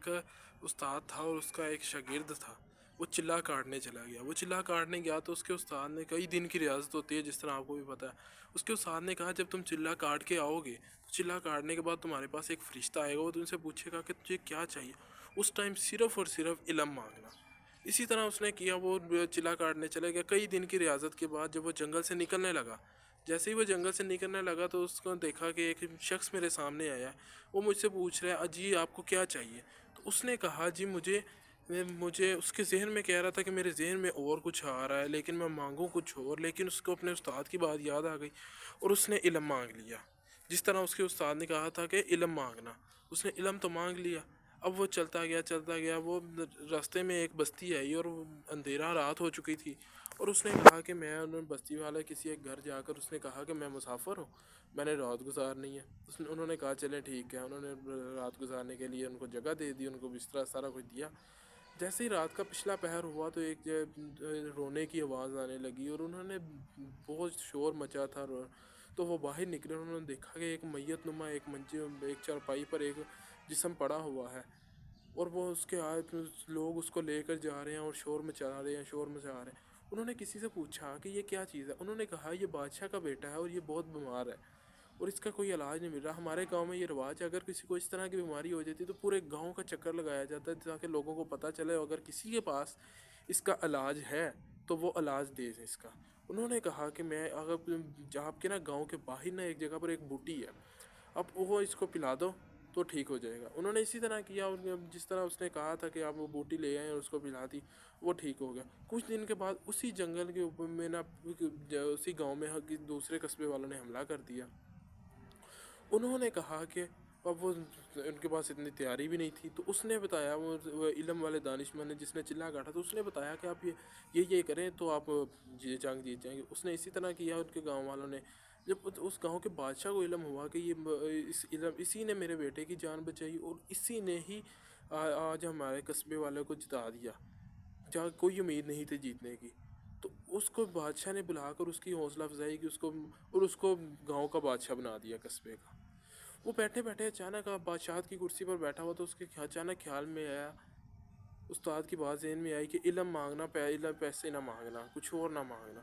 ایک استاد تھا اور اس کا ایک شاگرد تھا، وہ چلہ کاٹنے چلا گیا۔ وہ چلہ کاٹنے گیا تو اس کے استاد نے، کئی دن کی ریاضت ہوتی ہے جس طرح آپ کو بھی پتہ ہے، اس کے استاد نے کہا جب تم چلہ کاٹ کے آؤ گے تو چلہ کاٹنے کے بعد تمہارے پاس ایک فرشتہ آئے گا، وہ تم سے پوچھے گا کہ تجھے کیا چاہیے۔ اس ٹائم صرف اور صرف علم مانگنا۔ اسی طرح اس نے کیا، وہ چلہ کاٹنے چلے گیا۔ کئی دن کی ریاضت کے بعد جب وہ جنگل سے نکلنے لگا، جیسے ہی وہ جنگل سے نکلنے لگا تو اس کو دیکھا کہ ایک شخص میرے سامنے آیا ہے، وہ مجھ سے پوچھ رہا ہے جی آپ کو کیا چاہیے۔ تو اس نے کہا جی مجھے اس کے ذہن میں کہہ رہا تھا کہ میرے ذہن میں اور کچھ آ رہا ہے لیکن میں مانگوں کچھ اور، لیکن اس کو اپنے استاد کی بات یاد آ گئی اور اس نے علم مانگ لیا، جس طرح اس کے استاد نے کہا تھا کہ علم مانگنا۔ اس نے علم تو مانگ لیا۔ اب وہ چلتا گیا، وہ راستے میں ایک بستی آئی اور وہ اندھیرا رات ہو چکی تھی، اور اس نے کہا کہ میں بستی والے کسی ایک گھر جا کر اس نے کہا کہ میں مسافر ہوں، میں نے رات گزارنی ہے۔ انہوں نے کہا چلیں ٹھیک ہے، انہوں نے رات گزارنے کے لیے ان کو جگہ دے دی، ان کو بستر سارا کچھ دیا۔ جیسے ہی رات کا پچھلا پہر ہوا تو ایک رونے کی آواز آنے لگی اور انہوں نے بہت شور مچا تھا، تو وہ باہر نکلے، انہوں نے دیکھا کہ ایک میت نما ایک منچے، ایک چارپائی پر ایک جسم پڑا ہوا ہے، اور وہ اس کے لوگ اس کو لے کر جا رہے ہیں اور شور مچا رہے ہیں۔ انہوں نے کسی سے پوچھا کہ یہ کیا چیز ہے، انہوں نے کہا یہ بادشاہ کا بیٹا ہے اور یہ بہت بیمار ہے اور اس کا کوئی علاج نہیں مل رہا۔ ہمارے گاؤں میں یہ رواج ہے، اگر کسی کو اس طرح کی بیماری ہو جاتی ہے تو پورے گاؤں کا چکر لگایا جاتا ہے تاکہ لوگوں کو پتہ چلے، اگر کسی کے پاس اس کا علاج ہے تو وہ علاج دے دیں اس کا۔ انہوں نے کہا کہ میں اگر آپ کے نا گاؤں کے باہر نا ایک جگہ پر ایک بوٹی ہے، اب وہ اس کو پلا دو تو ٹھیک ہو جائے گا۔ انہوں نے اسی طرح کیا، جس طرح اس نے کہا تھا کہ آپ وہ بوٹی لے آئیں اور اس کو پلا دی، وہ ٹھیک ہو گیا۔ کچھ دن کے بعد اسی جنگل کے اوپر میں نا اسی گاؤں میں دوسرے قصبے والوں نے حملہ کر دیا۔ انہوں نے کہا کہ اب وہ ان کے پاس اتنی تیاری بھی نہیں تھی، تو اس نے بتایا، وہ علم والے دانشمند نے جس نے چلہ کاٹا تو اس نے بتایا کہ آپ یہ کریں تو آپ جنگ جیت جائیں گے۔ اس نے اسی طرح کیا، ان کے گاؤں والوں نے جب اس گاؤں کے بادشاہ کو علم ہوا کہ اسی نے میرے بیٹے کی جان بچائی اور اسی نے ہی آج ہمارے قصبے والوں کو جتا دیا جہاں کوئی امید نہیں تھی جیتنے کی، تو اس کو بادشاہ نے بلا کر اس کی حوصلہ افزائی کی، اس کو گاؤں کا بادشاہ بنا دیا، قصبے کا۔ وہ بیٹھے بیٹھے اچانک بادشاہت کی کرسی پر بیٹھا ہوا تو اس کے اچانک خیال میں آیا، استاد کی بات ذہن میں آئی کہ علم مانگنا، پیسے نہ مانگنا، کچھ اور نہ مانگنا،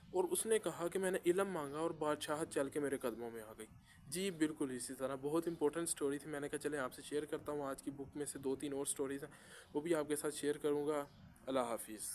اور اس نے کہا کہ میں نے علم مانگا اور بادشاہت چل کے میرے قدموں میں آ گئی۔ جی بالکل اسی طرح بہت امپورٹنٹ سٹوری تھی، میں نے کہا چلیں آپ سے شیئر کرتا ہوں۔ آج کی بک میں سے 2-3 اور سٹوریز ہیں، وہ بھی آپ کے ساتھ شیئر کروں گا۔ اللہ حافظ۔